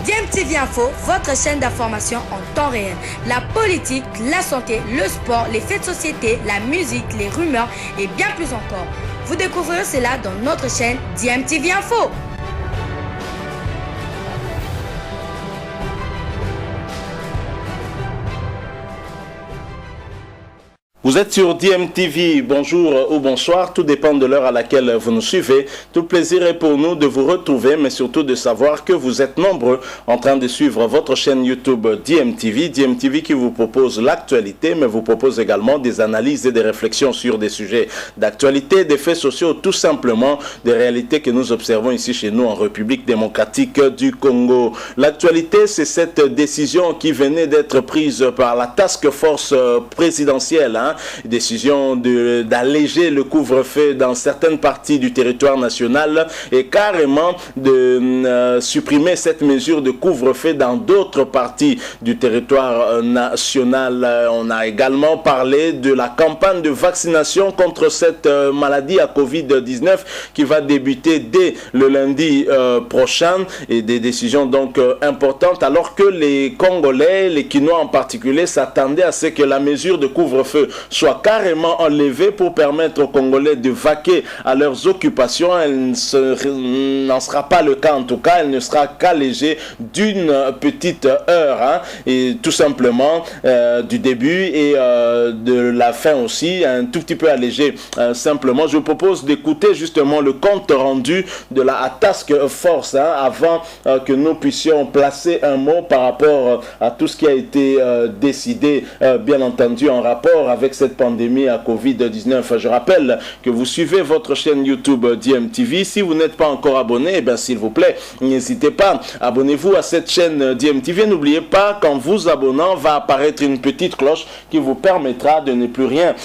DMTV Info, votre chaîne d'information en temps réel. La politique, la santé, le sport, les faits de société, la musique, les rumeurs et bien plus encore. Vous découvrirez cela dans notre chaîne DMTV Info. Vous êtes sur DMTV, bonjour ou bonsoir, tout dépend de l'heure à laquelle vous nous suivez. Tout plaisir est pour nous de vous retrouver, mais surtout de savoir que vous êtes nombreux en train de suivre votre chaîne YouTube DMTV. DMTV qui vous propose l'actualité, mais vous propose également des analyses et des réflexions sur des sujets d'actualité, des faits sociaux, tout simplement des réalités que nous observons ici chez nous en République démocratique du Congo. L'actualité, c'est cette décision qui venait d'être prise par la task force présidentielle, décision d'alléger le couvre-feu dans certaines parties du territoire national et carrément de supprimer cette mesure de couvre-feu dans d'autres parties du territoire national. On a également parlé de la campagne de vaccination contre cette maladie à Covid-19 qui va débuter dès le lundi prochain et des décisions donc importantes alors que les Congolais, les Kinois en particulier, s'attendaient à ce que la mesure de couvre-feu soit carrément enlevée pour permettre aux Congolais de vaquer à leurs occupations. Elle n'en sera pas le cas en tout cas, elle ne sera qu'allégée d'une petite heure et tout simplement du début et de la fin aussi, un tout petit peu allégé simplement. Je vous propose d'écouter justement le compte rendu de la task force avant que nous puissions placer un mot par rapport à tout ce qui a été décidé bien entendu en rapport avec cette pandémie à Covid-19. Je rappelle que vous suivez votre chaîne YouTube DMTV. Si vous n'êtes pas encore abonné, s'il vous plaît, n'hésitez pas, abonnez-vous à cette chaîne DMTV. N'oubliez pas qu'en vous abonnant, va apparaître une petite cloche qui vous permettra de ne plus rien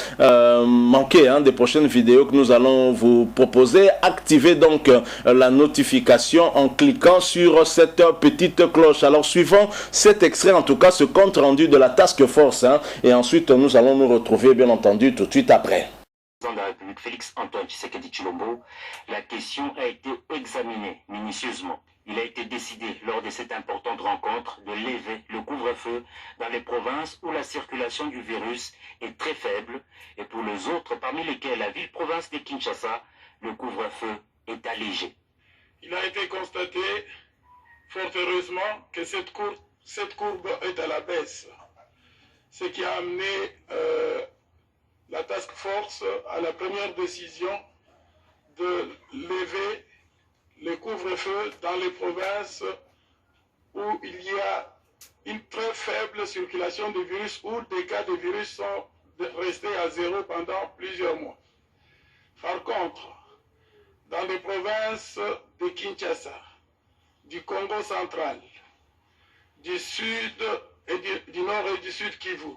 manquer des prochaines vidéos que nous allons vous proposer. Activez donc la notification en cliquant sur cette petite cloche. Alors suivons cet extrait, en tout cas ce compte rendu de la task force et ensuite nous allons nous retrouver bien entendu tout de suite après. Président de la République Félix Antoine Tshisekedi Tshilombo, la question a été examinée minutieusement. Il a été décidé lors de cette importante rencontre de lever le couvre-feu dans les provinces où la circulation du virus est très faible et pour les autres, parmi lesquelles la ville-province de Kinshasa, le couvre-feu est allégé. Il a été constaté, fort heureusement, que cette courbe est à la baisse, ce qui a amené la task force à la première décision de lever le couvre-feu dans les provinces où il y a une très faible circulation de virus, où des cas de virus sont restés à zéro pendant plusieurs mois. Par contre, dans les provinces de Kinshasa, du Congo central, du sud et du nord et du sud Kivu,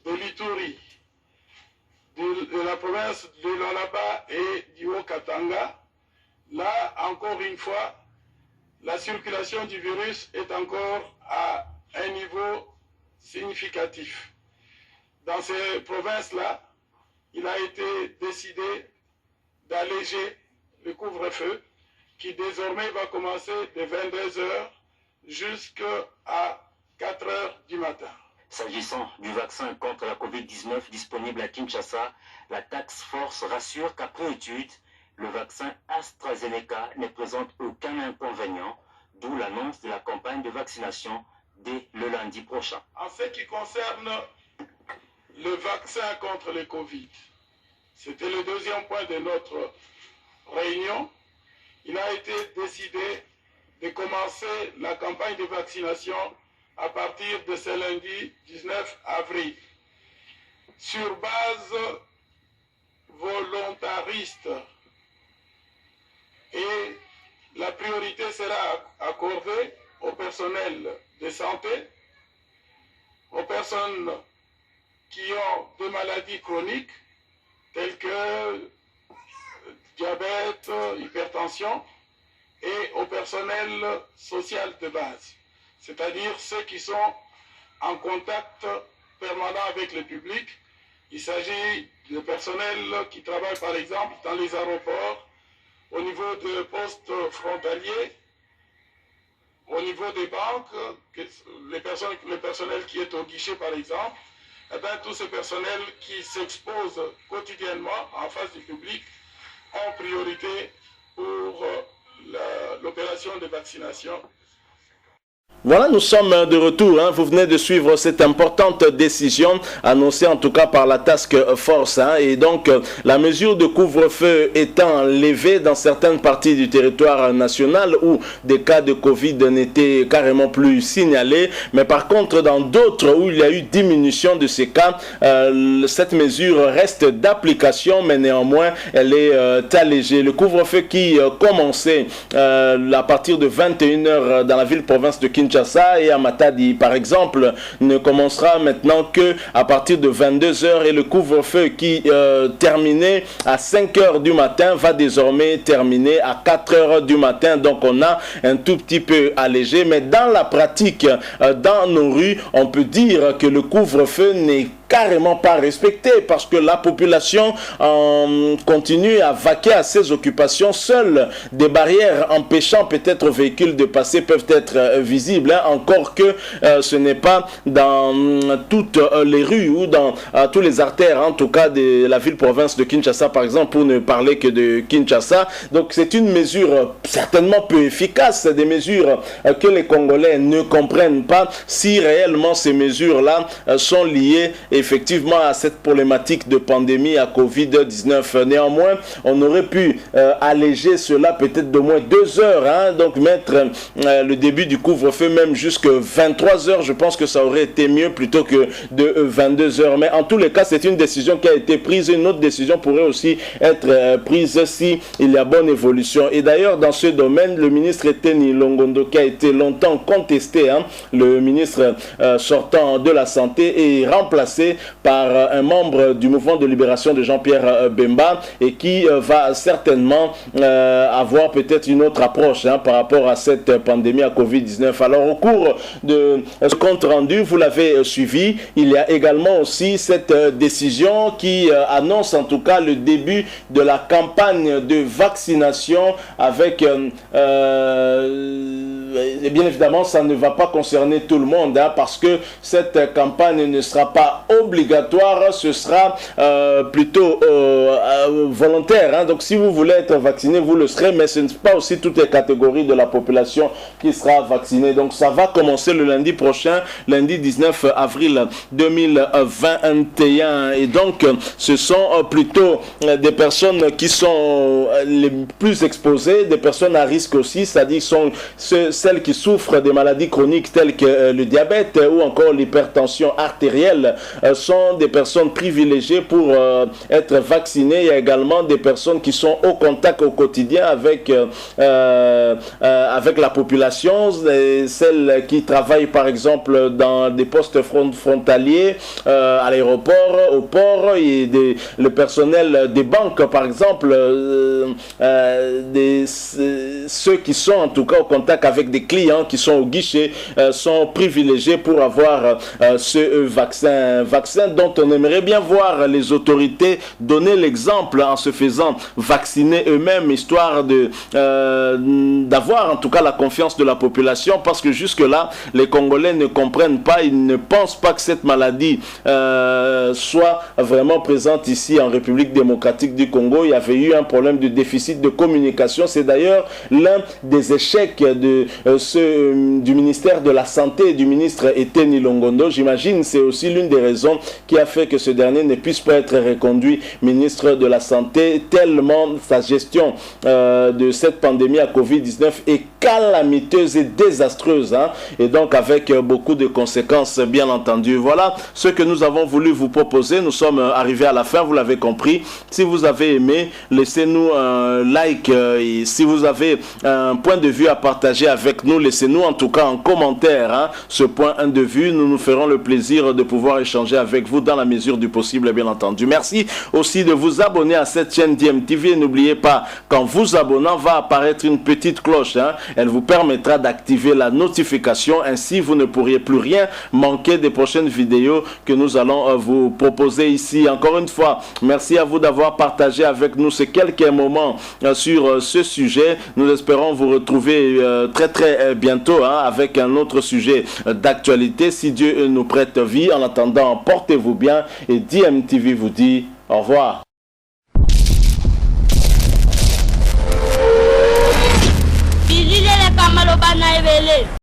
de l'Ituri, de la province de Lualaba et du Haut-Katanga, là, encore une fois, la circulation du virus est encore à un niveau significatif. Dans ces provinces-là, il a été décidé d'alléger le couvre-feu qui désormais va commencer de 22 h jusqu'à 4 h du matin. S'agissant du vaccin contre la Covid-19 disponible à Kinshasa, la task force rassure qu'après étude, le vaccin AstraZeneca ne présente aucun inconvénient, d'où l'annonce de la campagne de vaccination dès le lundi prochain. En ce qui concerne le vaccin contre le Covid, c'était le deuxième point de notre réunion. Il a été décidé de commencer la campagne de vaccination à partir de ce lundi 19 avril. Sur base volontariste, et la priorité sera accordée au personnel de santé, aux personnes qui ont des maladies chroniques telles que diabète, hypertension, et au personnel social de base, c'est-à-dire ceux qui sont en contact permanent avec le public. Il s'agit de personnel qui travaille par exemple dans les aéroports, au niveau de postes frontaliers, au niveau des banques, le personnel qui est au guichet par exemple, eh bien, tout ce personnel qui s'expose quotidiennement en face du public en priorité pour l'opération de vaccination. Voilà, nous sommes de retour. Vous venez de suivre cette importante décision annoncée en tout cas par la Task Force. Et donc, la mesure de couvre-feu étant levée dans certaines parties du territoire national où des cas de Covid n'étaient carrément plus signalés. Mais par contre, dans d'autres où il y a eu diminution de ces cas, cette mesure reste d'application, mais néanmoins, elle est allégée. Le couvre-feu qui commençait à partir de 21h dans la ville-province de Kinshasa et à Matadi par exemple ne commencera maintenant que à partir de 22h et le couvre-feu qui terminait à 5h du matin va désormais terminer à 4h du matin. Donc on a un tout petit peu allégé, mais dans la pratique, dans nos rues, on peut dire que le couvre-feu n'est carrément pas respecté parce que la population continue à vaquer à ses occupations. Seules des barrières empêchant peut-être aux véhicules de passer peuvent être visibles, encore que ce n'est pas dans toutes les rues ou dans tous les artères, en tout cas de la ville-province de Kinshasa par exemple, pour ne parler que de Kinshasa. Donc c'est une mesure certainement peu efficace, des mesures que les Congolais ne comprennent pas si réellement ces mesures-là sont liées effectivement à cette problématique de pandémie à Covid-19. Néanmoins, on aurait pu alléger cela peut-être d'au moins 2 heures, donc mettre le début du couvre-feu même jusqu'à 23 heures. Je pense que ça aurait été mieux plutôt que de 22 heures. Mais en tous les cas, c'est une décision qui a été prise. Une autre décision pourrait aussi être prise si il y a bonne évolution. Et d'ailleurs, dans ce domaine, le ministre Eteni Longondo, qui a été longtemps contesté, le ministre sortant de la Santé, est remplacé par un membre du mouvement de libération de Jean-Pierre Bemba et qui va certainement avoir peut-être une autre approche par rapport à cette pandémie à Covid-19. Alors au cours de ce compte rendu, vous l'avez suivi, il y a également aussi cette décision qui annonce en tout cas le début de la campagne de vaccination avec et bien évidemment ça ne va pas concerner tout le monde parce que cette campagne ne sera pas obligatoire, ce sera plutôt volontaire. Donc si vous voulez être vacciné, vous le serez, mais ce n'est pas aussi toutes les catégories de la population qui sera vaccinée. Donc ça va commencer le lundi prochain, lundi 19 avril 2021. Et donc ce sont plutôt des personnes qui sont les plus exposées, des personnes à risque aussi, c'est-à-dire sont celles qui souffrent des maladies chroniques telles que le diabète ou encore l'hypertension artérielle sont des personnes privilégiées pour être vaccinées. Il y a également des personnes qui sont au contact au quotidien avec la population, celles qui travaillent par exemple dans des postes frontaliers, à l'aéroport, au port, et le personnel des banques par exemple, ceux qui sont en tout cas au contact avec des clients qui sont au guichet sont privilégiés pour avoir ce vaccin dont on aimerait bien voir les autorités donner l'exemple en se faisant vacciner eux-mêmes, histoire d'avoir en tout cas la confiance de la population, parce que jusque-là, les Congolais ne comprennent pas, ils ne pensent pas que cette maladie soit vraiment présente ici en République démocratique du Congo. Il y avait eu un problème de déficit de communication. C'est d'ailleurs l'un des échecs du ministère de la Santé et du ministre Eteni Longondo. J'imagine c'est aussi l'une des raisons qui a fait que ce dernier ne puisse pas être reconduit ministre de la Santé, tellement sa gestion de cette pandémie à Covid-19 est calamiteuse et désastreuse, et donc avec beaucoup de conséquences bien entendu. Voilà ce que nous avons voulu vous proposer. Nous sommes arrivés à la fin, vous l'avez compris. Si vous avez aimé, laissez-nous un like, et si vous avez un point de vue à partager avec nous, laissez-nous en tout cas en commentaire ce point de vue. Nous nous ferons le plaisir de pouvoir échanger avec vous dans la mesure du possible, bien entendu. Merci aussi de vous abonner à cette chaîne DMTV. N'oubliez pas, qu'en vous abonnant, va apparaître une petite cloche. Elle vous permettra d'activer la notification. Ainsi, vous ne pourriez plus rien manquer des prochaines vidéos que nous allons vous proposer ici. Encore une fois, merci à vous d'avoir partagé avec nous ces quelques moments sur ce sujet. Nous espérons vous retrouver très très bientôt avec un autre sujet d'actualité. Si Dieu nous prête vie, en attendant, portez-vous bien et DMTV vous dit au revoir. Bilile le kamalo bana ebele.